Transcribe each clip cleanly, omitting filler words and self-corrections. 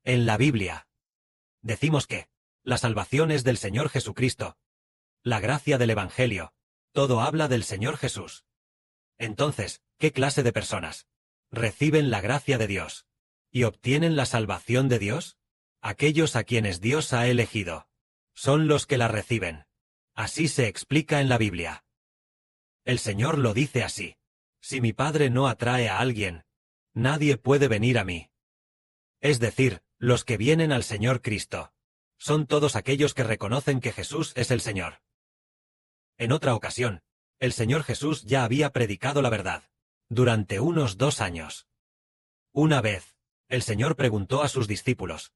En la Biblia decimos que la salvación es del Señor Jesucristo. La gracia del Evangelio. Todo habla del Señor Jesús. Entonces, ¿qué clase de personas reciben la gracia de Dios y obtienen la salvación de Dios? Aquellos a quienes Dios ha elegido son los que la reciben. Así se explica en la Biblia. El Señor lo dice así: si mi Padre no atrae a alguien, nadie puede venir a mí. Es decir, los que vienen al Señor Cristo son todos aquellos que reconocen que Jesús es el Señor. En otra ocasión, el Señor Jesús ya había predicado la verdad durante unos 2 años. Una vez, el Señor preguntó a sus discípulos: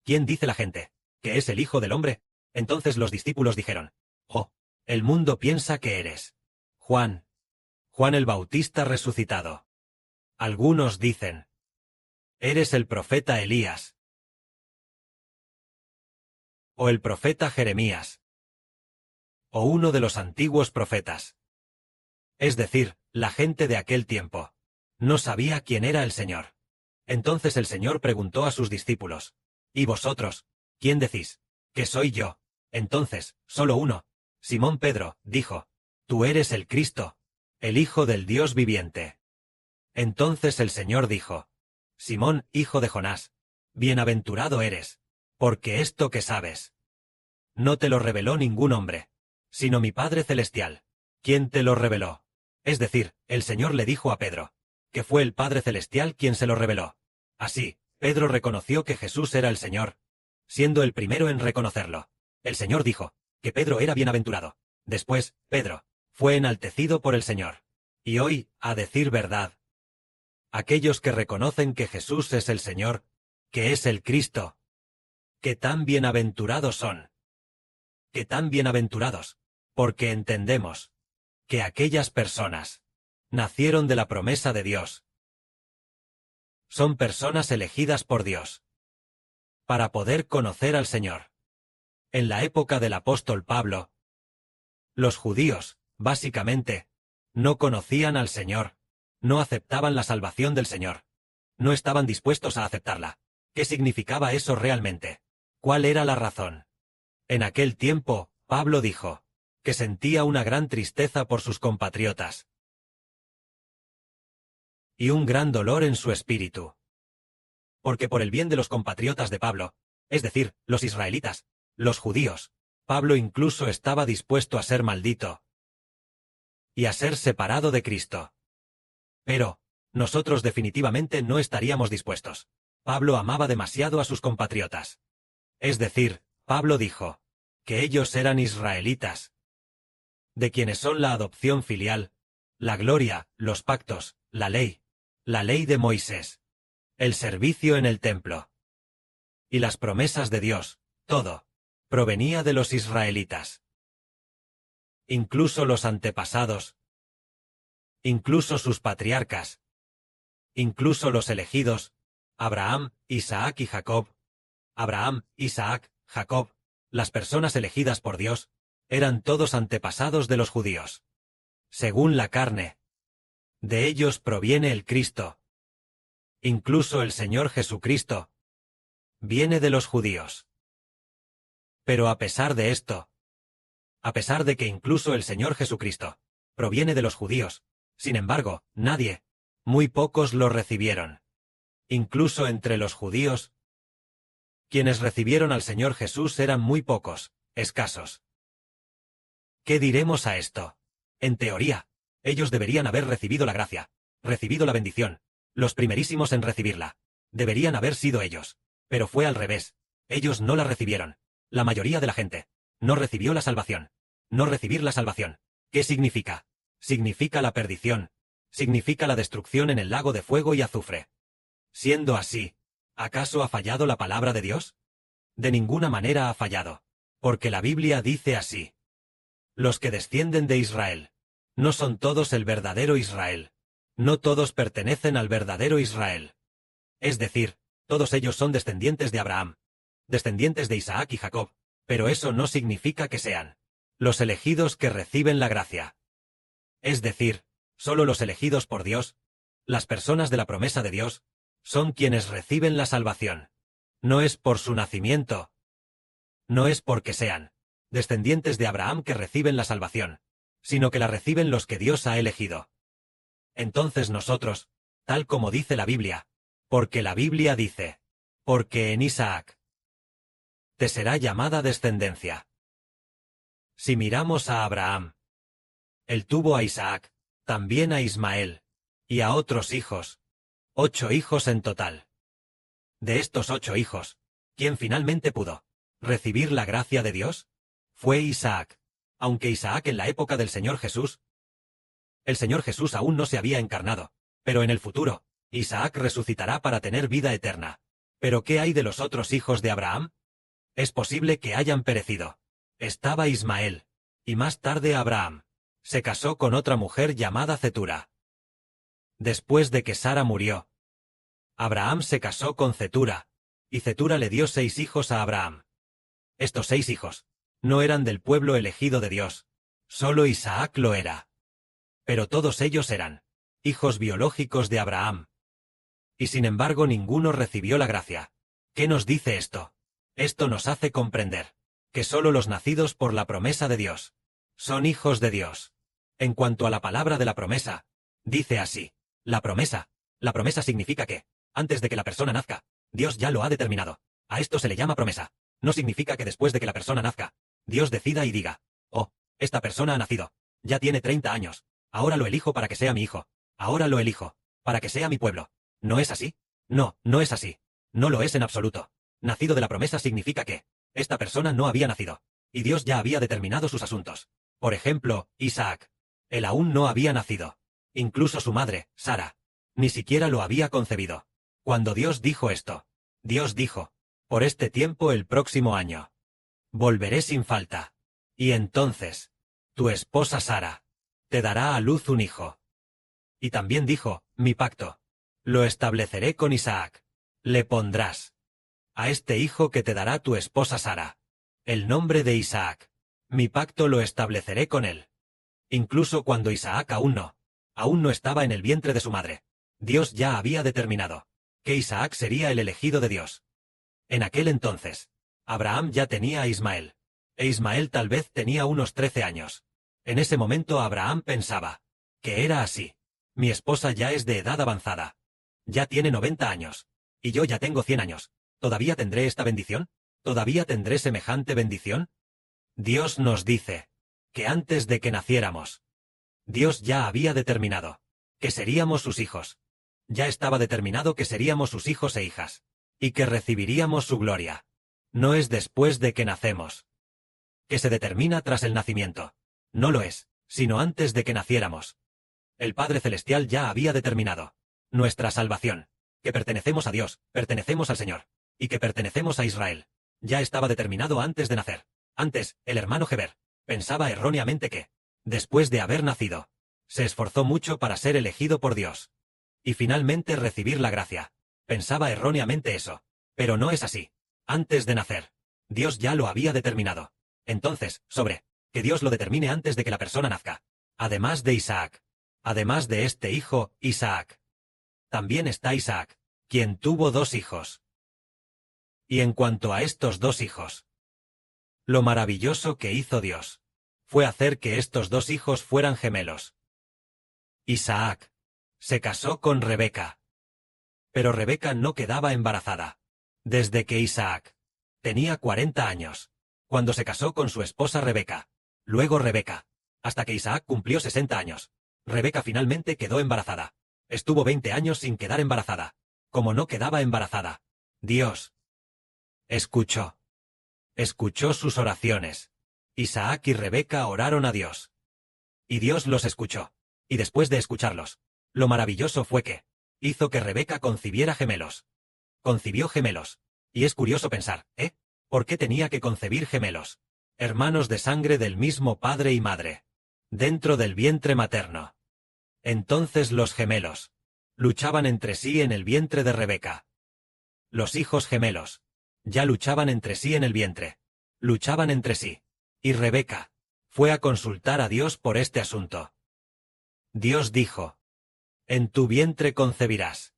¿quién dice la gente que es el Hijo del Hombre? Entonces los discípulos dijeron: oh, el mundo piensa que eres Juan el Bautista resucitado. Algunos dicen: eres el profeta Elías, o el profeta Jeremías, o uno de los antiguos profetas. Es decir, la gente de aquel tiempo no sabía quién era el Señor. Entonces el Señor preguntó a sus discípulos: ¿y vosotros, quién decís que soy yo? Entonces, solo uno, Simón Pedro, dijo: tú eres el Cristo, el Hijo del Dios viviente. Entonces el Señor dijo: Simón, hijo de Jonás, bienaventurado eres, porque esto que sabes no te lo reveló ningún hombre, sino mi Padre Celestial, quien te lo reveló. Es decir, el Señor le dijo a Pedro que fue el Padre Celestial quien se lo reveló. Así, Pedro reconoció que Jesús era el Señor, siendo el primero en reconocerlo. El Señor dijo que Pedro era bienaventurado. Después, Pedro fue enaltecido por el Señor. Y hoy, a decir verdad, aquellos que reconocen que Jesús es el Señor, que es el Cristo, que tan bienaventurados son. Que tan bienaventurados, porque entendemos que aquellas personas nacieron de la promesa de Dios. Son personas elegidas por Dios para poder conocer al Señor. En la época del apóstol Pablo, los judíos, básicamente, no conocían al Señor, no aceptaban la salvación del Señor, no estaban dispuestos a aceptarla. ¿Qué significaba eso realmente? ¿Cuál era la razón? En aquel tiempo, Pablo dijo que sentía una gran tristeza por sus compatriotas y un gran dolor en su espíritu. Porque por el bien de los compatriotas de Pablo, es decir, los israelitas, los judíos, Pablo incluso estaba dispuesto a ser maldito y a ser separado de Cristo. Pero, nosotros definitivamente no estaríamos dispuestos. Pablo amaba demasiado a sus compatriotas. Es decir, Pablo dijo que ellos eran israelitas, de quienes son la adopción filial, la gloria, los pactos, la ley de Moisés, el servicio en el templo y las promesas de Dios, todo provenía de los israelitas. Incluso los antepasados, incluso sus patriarcas, incluso los elegidos, Abraham, Isaac y Jacob. Abraham, Isaac, Jacob, las personas elegidas por Dios, eran todos antepasados de los judíos. Según la carne, de ellos proviene el Cristo. Incluso el Señor Jesucristo viene de los judíos. Pero a pesar de esto, a pesar de que incluso el Señor Jesucristo proviene de los judíos, sin embargo, nadie, muy pocos lo recibieron. Incluso entre los judíos, quienes recibieron al Señor Jesús eran muy pocos, escasos. ¿Qué diremos a esto? En teoría, ellos deberían haber recibido la gracia, recibido la bendición, los primerísimos en recibirla. Deberían haber sido ellos. Pero fue al revés. Ellos no la recibieron. La mayoría de la gente no recibió la salvación. No recibir la salvación. ¿Qué significa? Significa la perdición. Significa la destrucción en el lago de fuego y azufre. Siendo así, ¿acaso ha fallado la palabra de Dios? De ninguna manera ha fallado. Porque la Biblia dice así: los que descienden de Israel no son todos el verdadero Israel. No todos pertenecen al verdadero Israel. Es decir, todos ellos son descendientes de Abraham, descendientes de Isaac y Jacob, pero eso no significa que sean los elegidos que reciben la gracia. Es decir, solo los elegidos por Dios, las personas de la promesa de Dios, son quienes reciben la salvación. No es por su nacimiento. No es porque sean descendientes de Abraham que reciben la salvación, sino que la reciben los que Dios ha elegido. Entonces nosotros, tal como dice la Biblia, porque la Biblia dice, porque en Isaac te será llamada descendencia. Si miramos a Abraham, él tuvo a Isaac, también a Ismael, y a otros hijos, 8 hijos en total. De estos 8 hijos, ¿quién finalmente pudo recibir la gracia de Dios? Fue Isaac, aunque Isaac en la época del Señor Jesús, el Señor Jesús aún no se había encarnado, pero en el futuro, Isaac resucitará para tener vida eterna. ¿Pero qué hay de los otros hijos de Abraham? Es posible que hayan perecido. Estaba Ismael, y más tarde Abraham se casó con otra mujer llamada Cetura. Después de que Sara murió, Abraham se casó con Cetura, y Cetura le dio 6 hijos a Abraham. Estos 6 hijos no eran del pueblo elegido de Dios, solo Isaac lo era. Pero todos ellos eran hijos biológicos de Abraham. Y sin embargo ninguno recibió la gracia. ¿Qué nos dice esto? Esto nos hace comprender que solo los nacidos por la promesa de Dios son hijos de Dios. En cuanto a la palabra de la promesa, dice así, la promesa significa que, antes de que la persona nazca, Dios ya lo ha determinado. A esto se le llama promesa. No significa que después de que la persona nazca, Dios decida y diga, oh, esta persona ha nacido, ya tiene 30 años, ahora lo elijo para que sea mi hijo, ahora lo elijo para que sea mi pueblo. ¿No es así? No, no es así. No lo es en absoluto. Nacido de la promesa significa que esta persona no había nacido, y Dios ya había determinado sus asuntos. Por ejemplo, Isaac. Él aún no había nacido. Incluso su madre, Sara, ni siquiera lo había concebido. Cuando Dios dijo esto, Dios dijo, por este tiempo el próximo año, volveré sin falta. Y entonces, tu esposa Sara, te dará a luz un hijo. Y también dijo, mi pacto, lo estableceré con Isaac. Le pondrás a este hijo que te dará tu esposa Sara el nombre de Isaac. Mi pacto lo estableceré con él. Incluso cuando Isaac aún no estaba en el vientre de su madre, Dios ya había determinado que Isaac sería el elegido de Dios. En aquel entonces, Abraham ya tenía a Ismael, e Ismael tal vez tenía unos 13 años. En ese momento Abraham pensaba que era así. Mi esposa ya es de edad avanzada. Ya tiene 90 años. Y yo ya tengo 100 años. ¿Todavía tendré esta bendición? ¿Todavía tendré semejante bendición? Dios nos dice que antes de que naciéramos, Dios ya había determinado que seríamos sus hijos. Ya estaba determinado que seríamos sus hijos e hijas, y que recibiríamos su gloria. No es después de que nacemos, que se determina tras el nacimiento. No lo es, sino antes de que naciéramos. El Padre Celestial ya había determinado nuestra salvación, que pertenecemos a Dios, pertenecemos al Señor, y que pertenecemos a Israel. Ya estaba determinado antes de nacer. Antes, el hermano Heber pensaba erróneamente que, después de haber nacido, se esforzó mucho para ser elegido por Dios y finalmente recibir la gracia. Pensaba erróneamente eso, pero no es así. Antes de nacer, Dios ya lo había determinado. Entonces, que Dios lo determine antes de que la persona nazca. Además de Isaac, además de este hijo, Isaac, también está Isaac, quien tuvo 2 hijos. Y en cuanto a estos 2 hijos, lo maravilloso que hizo Dios fue hacer que estos 2 hijos fueran gemelos. Isaac se casó con Rebeca. Pero Rebeca no quedaba embarazada desde que Isaac tenía 40 años, cuando se casó con su esposa Rebeca. Luego Rebeca, hasta que Isaac cumplió 60 años. Rebeca finalmente quedó embarazada. Estuvo 20 años sin quedar embarazada. Como no quedaba embarazada, Dios escuchó sus oraciones. Isaac y Rebeca oraron a Dios. Y Dios los escuchó. Y después de escucharlos, lo maravilloso fue que hizo que Rebeca concibiera gemelos. Concibió gemelos. Y es curioso pensar, ¿por qué tenía que concebir gemelos? Hermanos de sangre del mismo padre y madre, dentro del vientre materno. Entonces los gemelos luchaban entre sí en el vientre de Rebeca. Los hijos gemelos ya luchaban entre sí en el vientre. Luchaban entre sí. Y Rebeca fue a consultar a Dios por este asunto. Dios dijo, en tu vientre concebirás.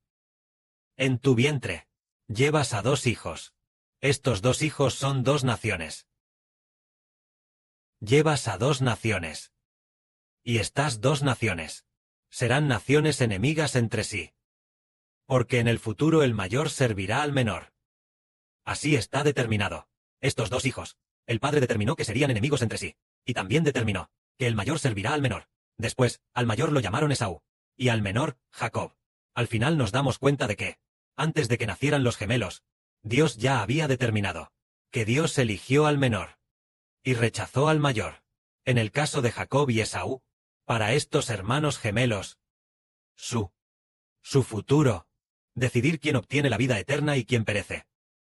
En tu vientre Llevas a 2 hijos. Estos 2 hijos son 2 naciones. Llevas a 2 naciones. Y estas 2 naciones serán naciones enemigas entre sí. Porque en el futuro el mayor servirá al menor. Así está determinado. Estos 2 hijos, el padre determinó que serían enemigos entre sí, y también determinó que el mayor servirá al menor. Después, al mayor lo llamaron Esaú, y al menor, Jacob. Al final nos damos cuenta de que, antes de que nacieran los gemelos, Dios ya había determinado que Dios eligió al menor y rechazó al mayor. En el caso de Jacob y Esaú, para estos hermanos gemelos, su futuro, decidir quién obtiene la vida eterna y quién perece,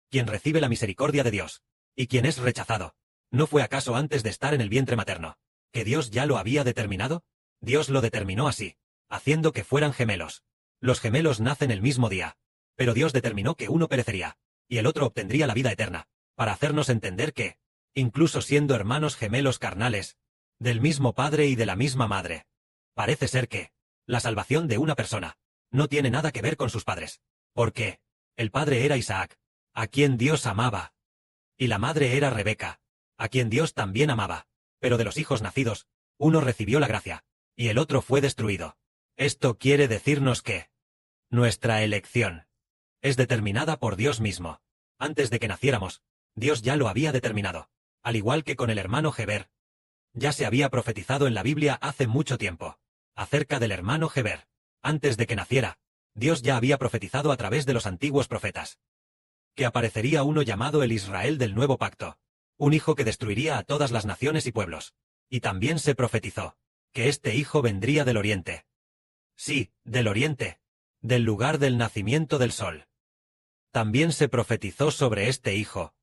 quién recibe la misericordia de Dios, y quién es rechazado. ¿No fue acaso antes de estar en el vientre materno que Dios ya lo había determinado? Dios lo determinó así, haciendo que fueran gemelos. Los gemelos nacen el mismo día, pero Dios determinó que uno perecería, y el otro obtendría la vida eterna, para hacernos entender que, incluso siendo hermanos gemelos carnales, del mismo padre y de la misma madre, parece ser que la salvación de una persona no tiene nada que ver con sus padres, porque el padre era Isaac, a quien Dios amaba, y la madre era Rebeca, a quien Dios también amaba, pero de los hijos nacidos, uno recibió la gracia, y el otro fue destruido. Esto quiere decirnos que nuestra elección es determinada por Dios mismo. Antes de que naciéramos, Dios ya lo había determinado, al igual que con el hermano Geber. Ya se había profetizado en la Biblia hace mucho tiempo acerca del hermano Geber. Antes de que naciera, Dios ya había profetizado a través de los antiguos profetas que aparecería uno llamado el Israel del nuevo pacto, un hijo que destruiría a todas las naciones y pueblos. Y también se profetizó que este hijo vendría del oriente. Sí, del oriente, del lugar del nacimiento del sol. También se profetizó sobre este hijo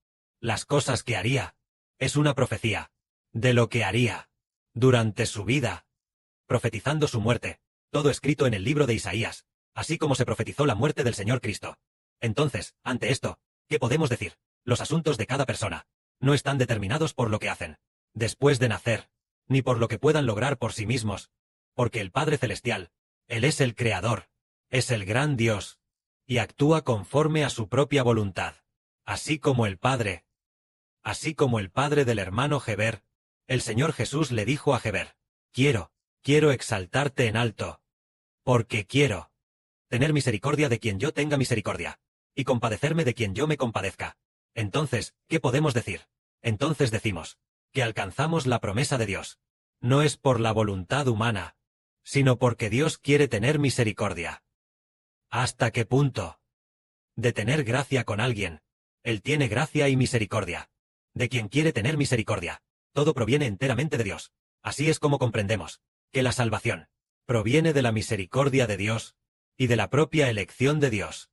las cosas que haría. Es una profecía de lo que haría durante su vida, profetizando su muerte, todo escrito en el libro de Isaías, así como se profetizó la muerte del Señor Cristo. Entonces, ante esto, ¿qué podemos decir? Los asuntos de cada persona no están determinados por lo que hacen después de nacer, ni por lo que puedan lograr por sí mismos, porque el Padre Celestial, Él es el Creador, es el gran Dios, y actúa conforme a su propia voluntad, así como el Padre del hermano Geber. El Señor Jesús le dijo a Geber: quiero exaltarte en alto, porque quiero tener misericordia de quien yo tenga misericordia, y compadecerme de quien yo me compadezca. Entonces, ¿qué podemos decir? Entonces decimos que alcanzamos la promesa de Dios. No es por la voluntad humana, sino porque Dios quiere tener misericordia. ¿Hasta qué punto? De tener gracia con alguien, Él tiene gracia y misericordia. De quien quiere tener misericordia, todo proviene enteramente de Dios. Así es como comprendemos que la salvación proviene de la misericordia de Dios y de la propia elección de Dios.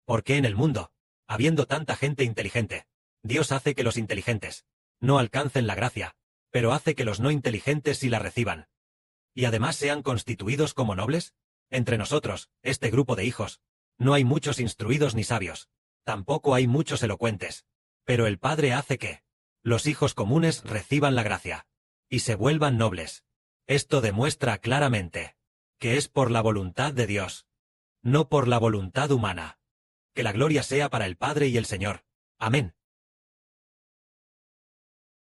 Porque en el mundo, habiendo tanta gente inteligente, Dios hace que los inteligentes no alcancen la gracia, pero hace que los no inteligentes sí la reciban. Y además sean constituidos como nobles. Entre nosotros, este grupo de hijos, no hay muchos instruidos ni sabios, tampoco hay muchos elocuentes, pero el Padre hace que los hijos comunes reciban la gracia y se vuelvan nobles. Esto demuestra claramente que es por la voluntad de Dios, no por la voluntad humana. Que la gloria sea para el Padre y el Señor. Amén.